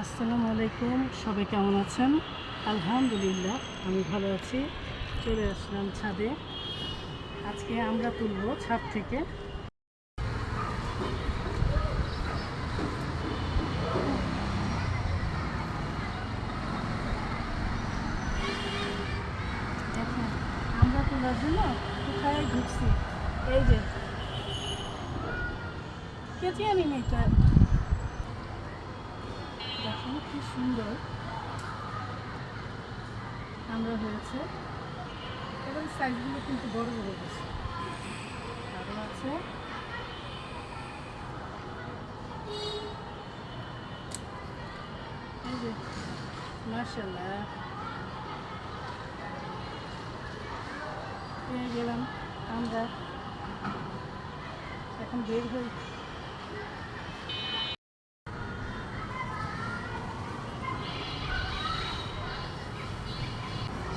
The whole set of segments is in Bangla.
আসসালামু আলাইকুম, সবাই কেমন আছেন? আলহামদুলিল্লাহ আমি ভালো আছি। চলে আসলাম ছাদে। আজকে আমরা তুলব ছাদ থেকে। দেখেন আমরা তোলার জন্য কোথায় ঢুকছি। এই যে কেজি আমি মেয়েটা, দেখেন কি সুন্দর আমরা হয়েছে। এবার সাইজগুলো কিন্তু বড় বড় গেছে, আরও আছে। এই যে মাশাআল্লাহ পেয়ে গেলাম আমরা। এখন বের হই।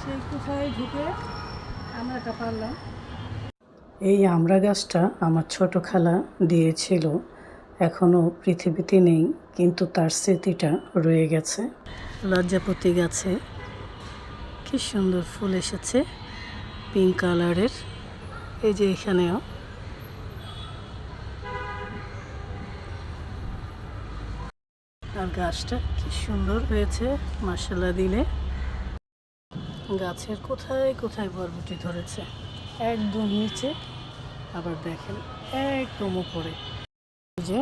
সেই কোথায় ঢুকে আমরাটা পারলাম। এই আমড়া গাছটা আমার ছোট খালা দিয়েছিল, এখনও পৃথিবীতে নেই, কিন্তু তার স্মৃতিটা রয়ে গেছে। লজ্জাপতি গাছে কি সুন্দর ফুল এসেছে, পিঙ্ক কালারের। এই যে এখানেও আর গাছটা কি সুন্দর হয়েছে মাশাআল্লাহ দিলে। গাছের কোথায় কোথায় বরবটি ধরেছে, একদম নিচে, আবার দেখেন একদম উপরে। এই যে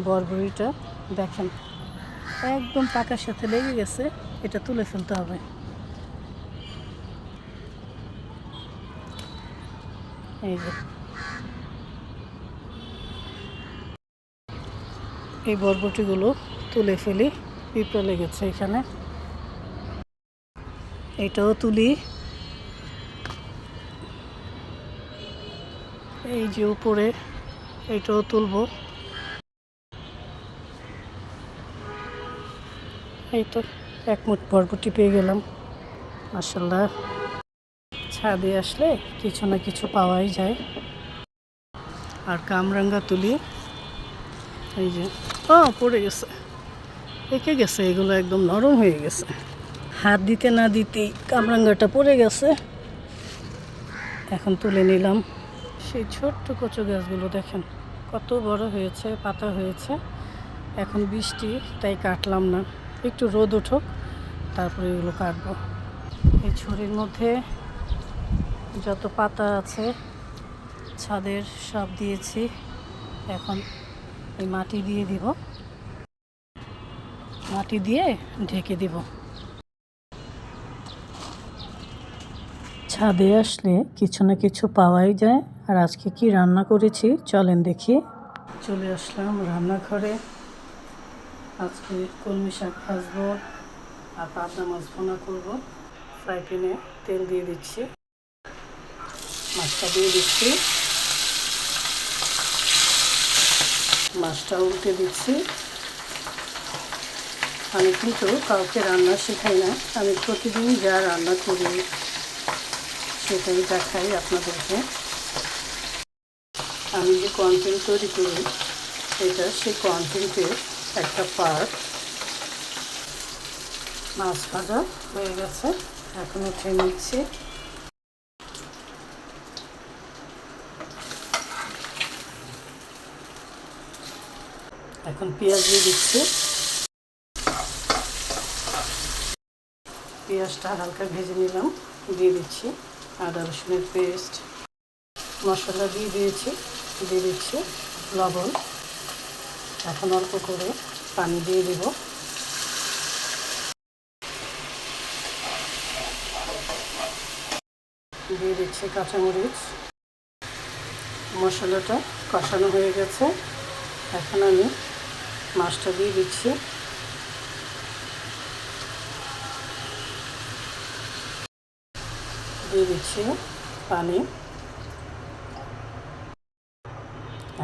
বরবটিটা দেখেন একদম পাকার সাথে লেগে গেছে, এটা তুলে ফেলতে হবে। এই যে এই বরবটিগুলো তুলে ফেলি, পিঁপড়া লেগেছে এখানে। এটাও তুলি। এই যে উপরে এটাও তুলবো। এই তো এক মুঠ বরবটি পেয়ে গেলাম মাশাআল্লাহ। ছাদে আসলে কিছু না কিছু পাওয়াই যায়। আর কামরাঙ্গা তুলি। এই যে পড়ে গেছে, পেকে গেছে, এগুলো একদম নরম হয়ে গেছে। হাত দিতে না দিতেই কামরাঙ্গাটা পড়ে গেছে। এখন তুলে নিলাম। সেই ছোট্ট কচু গাছগুলো দেখেন কত বড় হয়েছে, পাতা হয়েছে। এখন বৃষ্টি, তাই কাটলাম না, একটু রোদ উঠুক তারপরে এগুলো কাটবো। এই ছুরির মধ্যে যত পাতা আছে ছাদের সব দিয়েছি। এখন এই মাটি দিয়ে দিব, মাটি দিয়ে ঢেকে দিব। ছাদে আসলে কিছু না কিছু পাওয়াই যায়। আর আজকে কি রান্না করেছি চলেন দেখি। চলে আসলাম রান্নাঘরে। আজকে কলমি শাক ভাজবো আর পাবদা মাছ ভুনা করবো। ফ্রাই প্যানে তেল দিয়ে দিচ্ছি, মাছটা দিয়ে দিচ্ছি, মাছটা উল্টে দিচ্ছি। আমি কিন্তু কাউকে রান্না শেখাই না, আমি প্রতিদিন যা রান্না করি সেটাই দেখাই আপনাদেরকে। আমি যে কন্টেন্ট তৈরি করি এটা সেই কন্টেন্টের একটা পার্ট। মাছ ভাজা হয়ে গেছে, এখন উঠে নিচ্ছি। এখন পেঁয়াজ দিয়ে দিচ্ছি। পেঁয়াজটা হালকা ভেজে নিলাম, দিয়ে দিচ্ছি আদা রসুনের পেস্ট, মশলা দিয়ে দিয়েছি, দিয়ে দিচ্ছি লবণ। এখন অল্প করে পানি দিয়ে দেব। দিয়ে দিচ্ছি কাঁচামরিচ। মশলাটা কষানো হয়ে গেছে, এখন আমি মাছটা দিয়ে দিচ্ছি। দিয়ে দিচ্ছি পানি।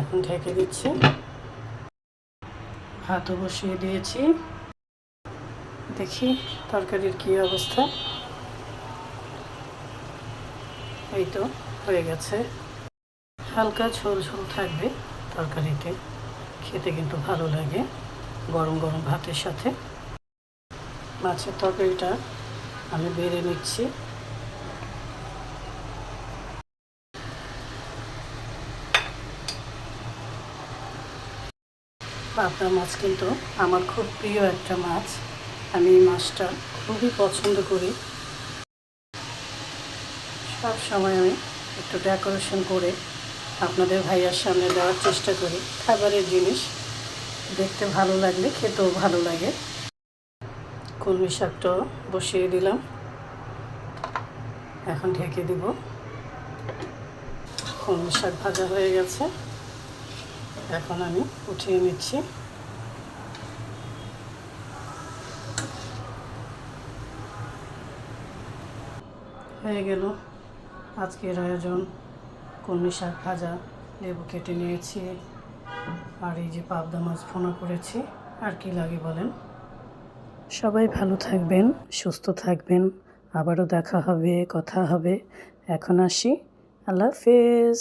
এখন ঢেকে দিচ্ছি। ভাতও বসিয়ে দিয়েছি, দেখি তরকারির কী অবস্থা। এই তো হয়ে গেছে। হালকা ঝোল ঝোল থাকবে তরকারিতে, খেতে কিন্তু ভালো লাগে। গরম গরম ভাতের সাথে। মাছের তরকারিটা আমি বেড়ে নিচ্ছি। পাবদা মাছ কিন্তু আমার খুব প্রিয় একটা মাছ। আমি এই মাছটা খুবই পছন্দ করি। সব সময় আমি একটু ডেকোরেশন করে আপনাদের ভাইয়ার সামনে দেওয়ার চেষ্টা করি। খাবারের জিনিস দেখতে ভালো লাগলে খেতেও ভালো লাগে। কলমি শাকটাও বসিয়ে দিলাম, এখন ঢেকে দিব। কলমি শাক ভাজা হয়ে গেছে, এখন আমি উঠিয়ে নিচ্ছি। হয়ে গেল আজকের আয়োজন। কলমি শাক ভাজা, লেবু কেটে নিয়েছি, আর এই যে পাবদা মাছ ভুনা করেছি। আর কি লাগে বলেন? সবাই ভালো থাকবেন, সুস্থ থাকবেন। আবারও দেখা হবে, কথা হবে। এখন আসি, আল্লাহ হাফেজ।